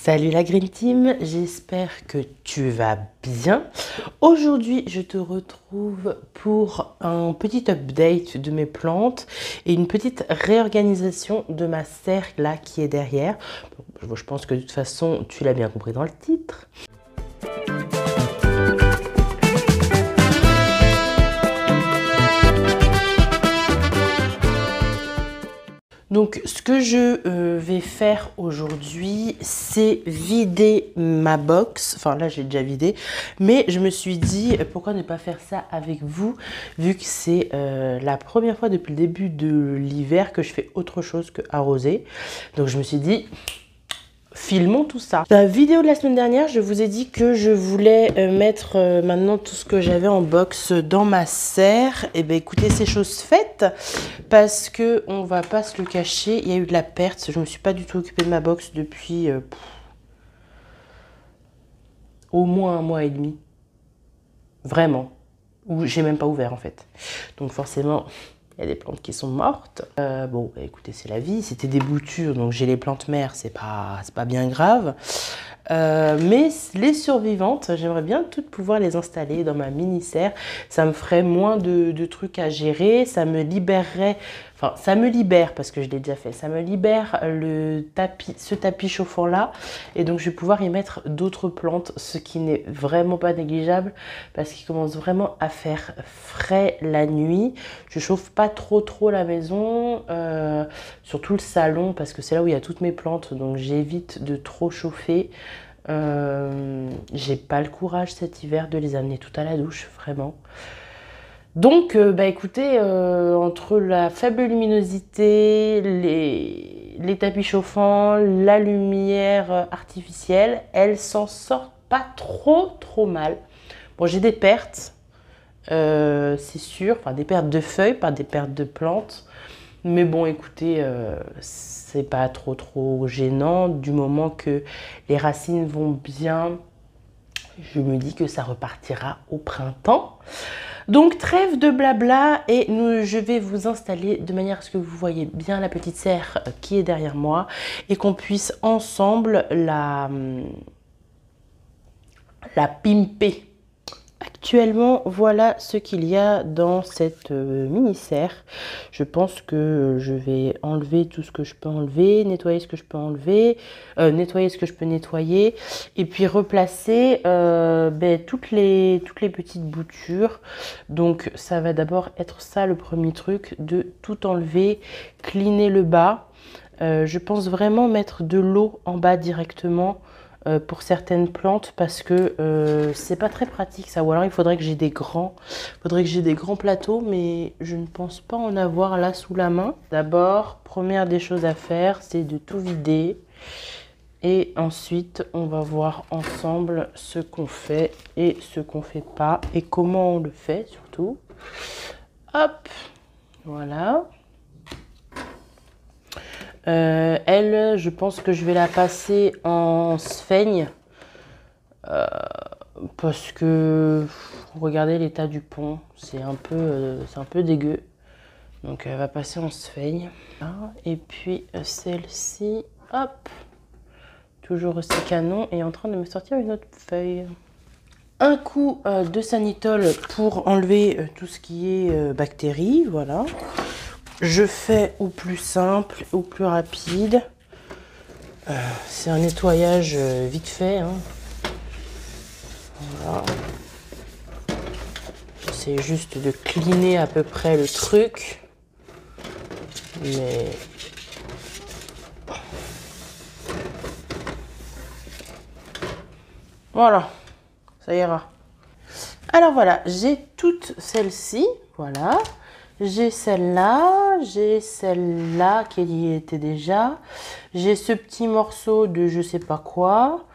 Salut la Green Team, j'espère que tu vas bien. Aujourd'hui, je te retrouve pour un petit update de mes plantes et une petite réorganisation de ma serre là qui est derrière. Je pense que de toute façon, tu l'as bien compris dans le titre. Donc, ce que je vais faire aujourd'hui, c'est vider ma box. Enfin, là, j'ai déjà vidé. Mais je me suis dit, pourquoi ne pas faire ça avec vous, vu que c'est la première fois depuis le début de l'hiver que je fais autre chose que arroser. Donc, je me suis dit... filmons tout ça. Dans la vidéo de la semaine dernière, je vous ai dit que je voulais mettre maintenant tout ce que j'avais en box dans ma serre. Et bien écoutez, c'est chose faite parce que on va pas se le cacher, il y a eu de la perte. Je me suis pas du tout occupée de ma box depuis au moins 1 mois et demi. Vraiment. Ou j'ai même pas ouvert en fait. Donc forcément... il y a des plantes qui sont mortes. Bon, bah, écoutez, c'est la vie. C'était des boutures, donc j'ai les plantes mères, c'est pas bien grave. Mais les survivantes, j'aimerais bien toutes pouvoir les installer dans ma mini-serre. Ça me ferait moins de trucs à gérer. Ça me libérerait... Enfin, ça me libère, parce que je l'ai déjà fait. Ça me libère ce tapis chauffant-là. Et donc, je vais pouvoir y mettre d'autres plantes, ce qui n'est vraiment pas négligeable, parce qu'il commence vraiment à faire frais la nuit. Je chauffe pas trop la maison, surtout le salon, parce que c'est là où il y a toutes mes plantes. Donc, j'évite de trop chauffer. J'ai pas le courage cet hiver de les amener tout à la douche, vraiment. Donc, bah écoutez, entre la faible luminosité, les tapis chauffants, la lumière artificielle, elles s'en sortent pas trop mal. Bon, j'ai des pertes, c'est sûr, enfin des pertes de feuilles, pas des pertes de plantes. Mais bon, écoutez, c'est pas trop gênant du moment que les racines vont bien. Je me dis que ça repartira au printemps. Donc trêve de blabla et je vais vous installer de manière à ce que vous voyez bien la petite serre qui est derrière moi et qu'on puisse ensemble la pimper. Actuellement, voilà ce qu'il y a dans cette mini-serre. Je pense que je vais enlever tout ce que je peux enlever, nettoyer ce que je peux enlever, nettoyer ce que je peux nettoyer, et puis replacer toutes les petites boutures. Donc ça va d'abord être ça le premier truc, de tout enlever, cleaner le bas. Je pense vraiment mettre de l'eau en bas directement, pour certaines plantes, parce que c'est pas très pratique ça, ou alors il faudrait que j'ai des grands plateaux, mais je ne pense pas en avoir là sous la main. D'abord, première des choses à faire, c'est de tout vider et ensuite on va voir ensemble ce qu'on fait et ce qu'on fait pas et comment on le fait surtout. Hop, voilà. Elle, je pense que je vais la passer en sphaigne parce que regardez l'état du pont, c'est un peu dégueu. Donc elle va passer en sphaigne. Et puis celle-ci, hop, toujours aussi canon et en train de me sortir une autre feuille. Un coup de Sanitol pour enlever tout ce qui est bactéries, voilà. Je fais au plus simple, au plus rapide. C'est un nettoyage vite fait. Hein. Voilà. J'essaie juste de cleaner à peu près le truc. Mais... voilà, ça ira. Alors voilà, j'ai toutes celles-ci, voilà. J'ai celle-là qui y était déjà. J'ai ce petit morceau de je sais pas quoi.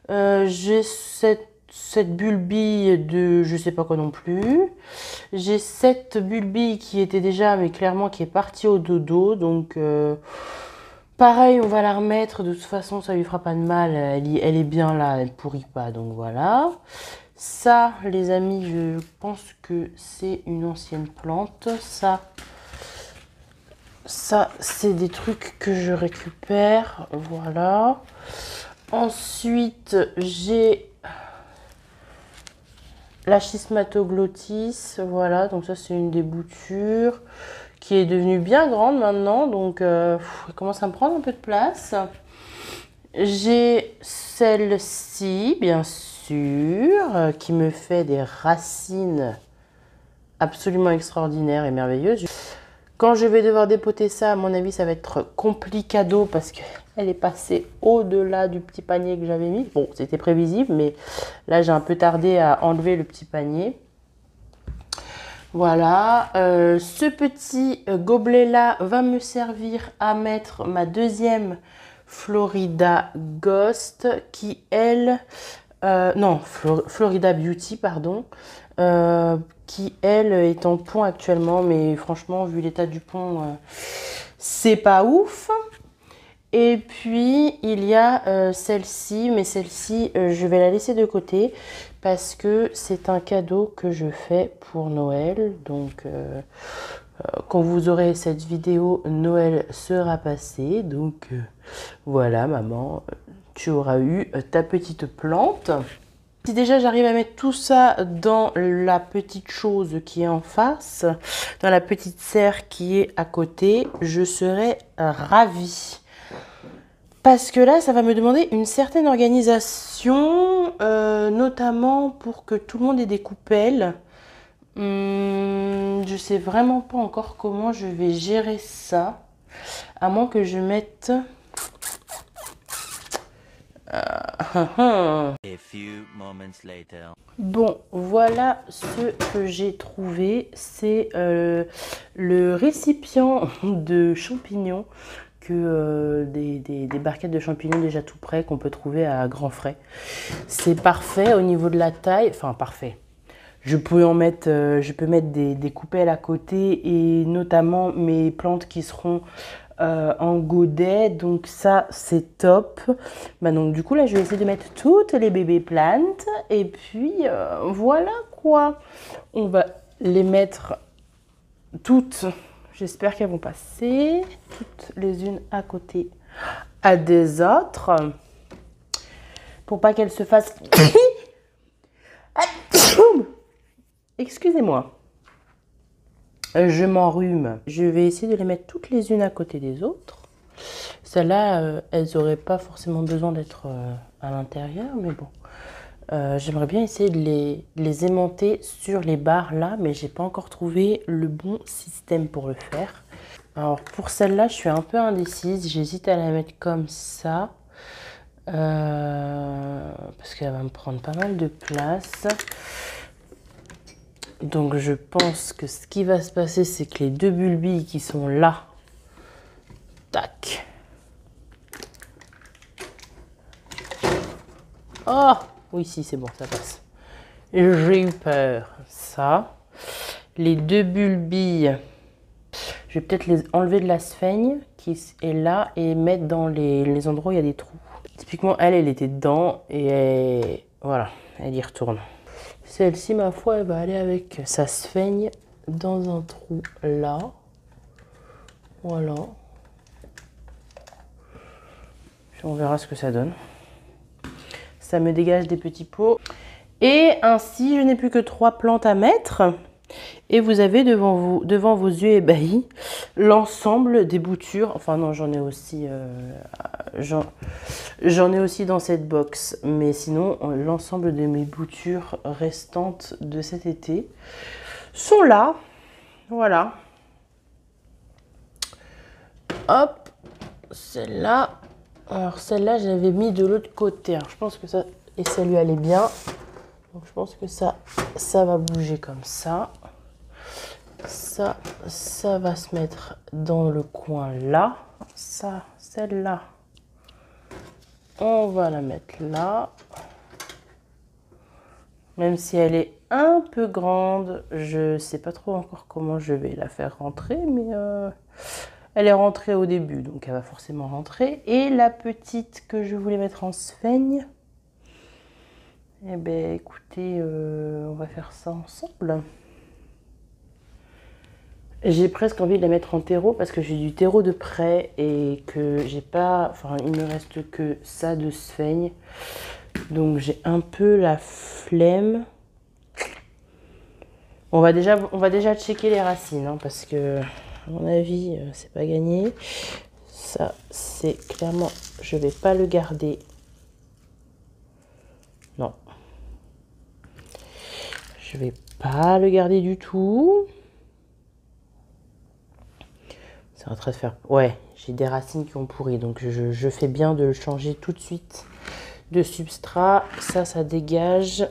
J'ai cette bulbille de je sais pas quoi non plus. J'ai cette bulbille qui était déjà, mais clairement qui est partie au dodo. Donc pareil, on va la remettre. De toute façon, ça lui fera pas de mal. Elle est bien là, elle pourrit pas. Donc voilà. Ça, les amis, je pense que c'est une ancienne plante. Ça c'est des trucs que je récupère. Voilà. Ensuite, j'ai la schismatoglottis. Voilà, donc ça c'est une des boutures qui est devenue bien grande maintenant. Donc elle commence à me prendre un peu de place. J'ai celle-ci, bien sûr, qui me fait des racines absolument extraordinaires et merveilleuses. Quand je vais devoir dépoter ça, à mon avis, ça va être complicado parce qu'elle est passée au-delà du petit panier que j'avais mis. Bon, c'était prévisible, mais là, j'ai un peu tardé à enlever le petit panier. Voilà, ce petit gobelet-là va me servir à mettre ma deuxième Florida Ghost qui, elle, non, Florida Beauty, pardon, qui, elle, est en pont actuellement, mais franchement, vu l'état du pont, c'est pas ouf. Et puis, il y a celle-ci, mais celle-ci, je vais la laisser de côté parce que c'est un cadeau que je fais pour Noël. Donc, quand vous aurez cette vidéo, Noël sera passé. Donc, voilà, maman, tu auras eu ta petite plante. Si déjà j'arrive à mettre tout ça dans la petite chose qui est en face, dans la petite serre qui est à côté, je serai ravie. Parce que là, ça va me demander une certaine organisation, notamment pour que tout le monde ait des coupelles. Je sais vraiment pas encore comment je vais gérer ça, à moins que je mette... A few moments later. Bon, voilà ce que j'ai trouvé. C'est le récipient de champignons, des barquettes de champignons déjà tout prêts qu'on peut trouver à grands frais. C'est parfait au niveau de la taille, enfin parfait. Je peux mettre des coupelles à côté et notamment mes plantes qui seront en godet, donc ça c'est top. Bah donc du coup là je vais essayer de mettre toutes les bébés plantes et puis voilà quoi. On va les mettre toutes, j'espère qu'elles vont passer toutes les unes à côté à des autres pour pas qu'elles se fassent excusez-moi. Je m'enrhume. Je vais essayer de les mettre toutes les unes à côté des autres. Celles-là, elles n'auraient pas forcément besoin d'être à l'intérieur, mais bon. J'aimerais bien essayer de les aimanter sur les barres là, mais j'ai pas encore trouvé le bon système pour le faire. Alors pour celle-là, je suis un peu indécise. J'hésite à la mettre comme ça. Parce qu'elle va me prendre pas mal de place. Donc je pense que ce qui va se passer, c'est que les deux bulbilles qui sont là, tac. Oh, oui, si, c'est bon, ça passe. J'ai eu peur. Ça. Les deux bulbilles, je vais peut-être les enlever de la sphaigne qui est là et mettre dans les endroits où il y a des trous. Typiquement, elle était dedans et voilà, elle y retourne. Celle-ci, ma foi, elle va aller avec sa sphaigne dans un trou là. Voilà. Puis on verra ce que ça donne. Ça me dégage des petits pots. Et ainsi, je n'ai plus que 3 plantes à mettre. Et vous avez devant vos yeux ébahis l'ensemble des boutures. Enfin non, j'en ai aussi dans cette box. Mais sinon, l'ensemble de mes boutures restantes de cet été sont là. Voilà. Hop, celle-là. Alors celle-là, j'avais mis de l'autre côté. Alors, je pense que ça, et ça lui allait bien. Donc je pense que ça va bouger comme ça. Ça va se mettre dans le coin là. Ça, celle-là, on va la mettre là. Même si elle est un peu grande, je sais pas trop encore comment je vais la faire rentrer, mais elle est rentrée au début, donc elle va forcément rentrer. Et la petite que je voulais mettre en sphaigne, eh bien écoutez, on va faire ça ensemble. J'ai presque envie de la mettre en terreau parce que j'ai du terreau de près et que j'ai pas... Enfin, il me reste que ça de sphaigne. Donc j'ai un peu la flemme. On va déjà checker les racines hein, parce que, à mon avis, c'est pas gagné. Ça, c'est clairement... Je vais pas le garder. Non. Je vais pas le garder du tout. C'est en train de faire... Ouais, j'ai des racines qui ont pourri. Donc, je fais bien de le changer tout de suite de substrat. Ça dégage.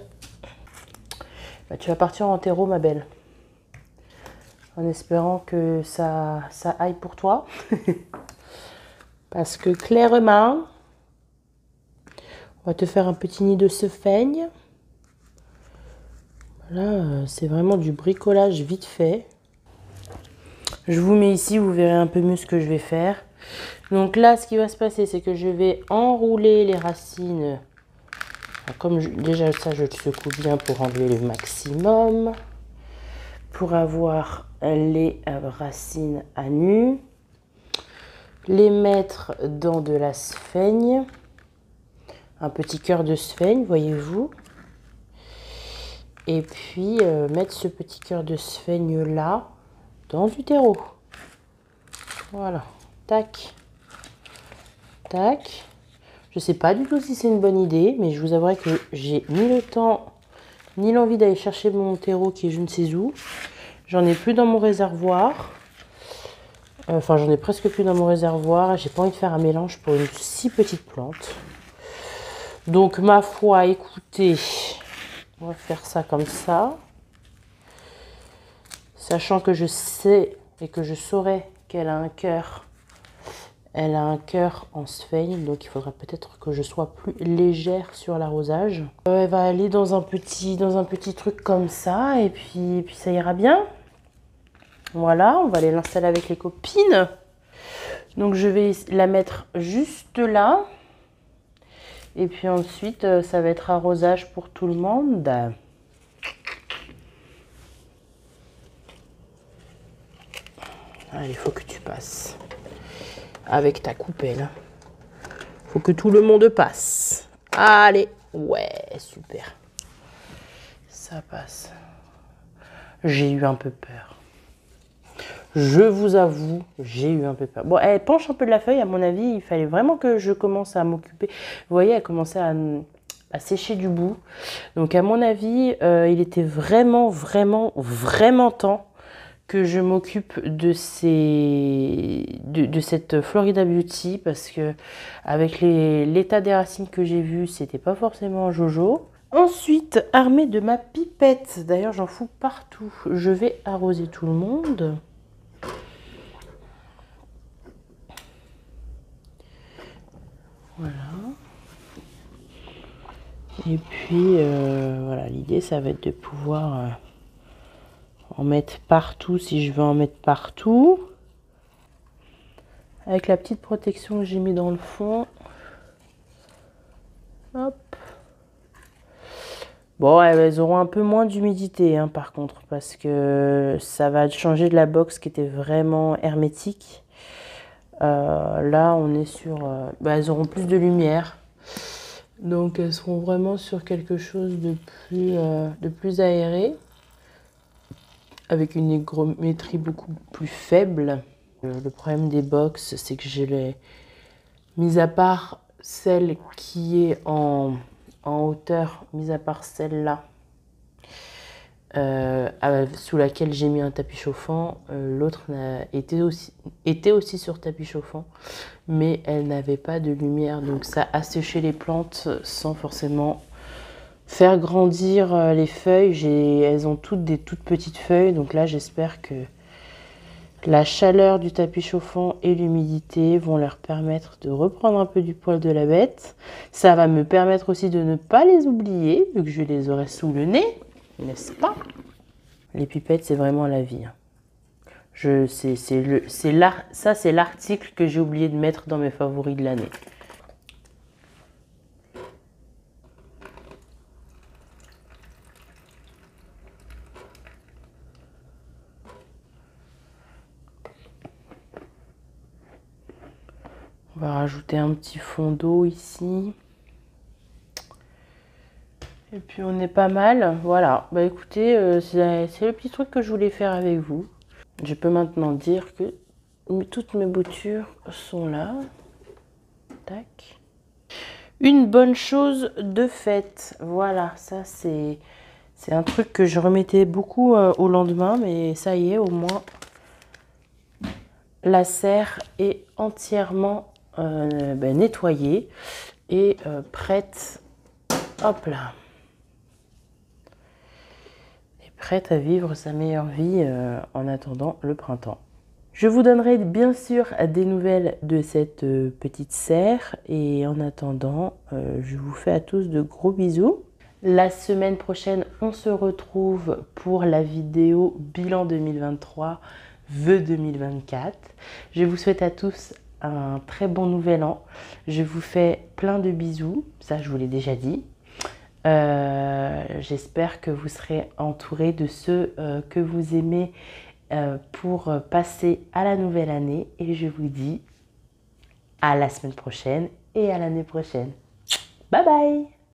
Bah, tu vas partir en terreau, ma belle. En espérant que ça aille pour toi. Parce que clairement, on va te faire un petit nid de sphaigne. Là, c'est vraiment du bricolage vite fait. Je vous mets ici, vous verrez un peu mieux ce que je vais faire. Donc là, ce qui va se passer, c'est que je vais enrouler les racines. Comme déjà ça, je le secoue bien pour enlever le maximum. Pour avoir les racines à nu. Les mettre dans de la sphaigne. Un petit cœur de sphaigne, voyez-vous. Et puis mettre ce petit cœur de sphaigne là dans du terreau. Voilà. Tac. Tac. Je sais pas du tout si c'est une bonne idée, mais je vous avouerai que j'ai ni le temps, ni l'envie d'aller chercher mon terreau qui est je ne sais où. J'en ai plus dans mon réservoir. Enfin, j'en ai presque plus dans mon réservoir. J'ai pas envie de faire un mélange pour une si petite plante. Donc, ma foi, écoutez, on va faire ça comme ça. Sachant que je sais et que je saurais qu'elle a un cœur. Elle a un cœur en sphaigne, donc il faudra peut-être que je sois plus légère sur l'arrosage. Elle va aller dans un petit truc comme ça, et puis ça ira bien. Voilà, on va aller l'installer avec les copines. Donc je vais la mettre juste là. Et puis ensuite, ça va être arrosage pour tout le monde. Allez, il faut que tu passes. Avec ta coupelle. Faut que tout le monde passe. Allez. Ouais, super. Ça passe. J'ai eu un peu peur. Je vous avoue, j'ai eu un peu peur. Bon, elle penche un peu de la feuille, à mon avis. Il fallait vraiment que je commence à m'occuper. Vous voyez, elle commençait à sécher du bout. Donc, à mon avis, il était vraiment temps que je m'occupe de cette Florida Beauty parce que avec l'état des racines que j'ai vu, c'était pas forcément jojo. Ensuite, armée de ma pipette, d'ailleurs j'en fous partout, je vais arroser tout le monde. Voilà. Et puis voilà, l'idée ça va être de pouvoir en mettre partout si je veux en mettre partout. Avec la petite protection que j'ai mis dans le fond. Hop. Bon, elles auront un peu moins d'humidité hein, par contre, parce que ça va changer de la box qui était vraiment hermétique. Là, on est sur... elles auront plus de lumière. Donc, elles seront vraiment sur quelque chose de plus aéré. Avec une hygrométrie beaucoup plus faible. Le problème des box, c'est que j'ai les... Mis à part celle qui est en hauteur, mis à part celle-là, sous laquelle j'ai mis un tapis chauffant, l'autre était aussi sur tapis chauffant, mais elle n'avait pas de lumière, donc ça a séché les plantes sans forcément faire grandir les feuilles. Elles ont toutes des toutes petites feuilles, donc là j'espère que la chaleur du tapis chauffant et l'humidité vont leur permettre de reprendre un peu du poil de la bête. Ça va me permettre aussi de ne pas les oublier, vu que je les aurai sous le nez, n'est-ce pas? Les pipettes, c'est vraiment la vie. Ça, c'est l'article que j'ai oublié de mettre dans mes favoris de l'année. On va rajouter un petit fond d'eau ici. Et puis on est pas mal. Voilà. Bah écoutez, c'est le petit truc que je voulais faire avec vous. Je peux maintenant dire que toutes mes boutures sont là. Tac. Une bonne chose de faite. Voilà, ça c'est un truc que je remettais beaucoup au lendemain, mais ça y est, au moins la serre est entièrement nettoyée et prête. Hop là. Et prête à vivre sa meilleure vie en attendant le printemps. Je vous donnerai bien sûr des nouvelles de cette petite serre et en attendant, je vous fais à tous de gros bisous. La semaine prochaine, on se retrouve pour la vidéo bilan 2023, vœux 2024. Je vous souhaite à tous un très bon nouvel an. Je vous fais plein de bisous, ça je vous l'ai déjà dit. J'espère que vous serez entourés de ceux que vous aimez pour passer à la nouvelle année et je vous dis à la semaine prochaine et à l'année prochaine. Bye bye!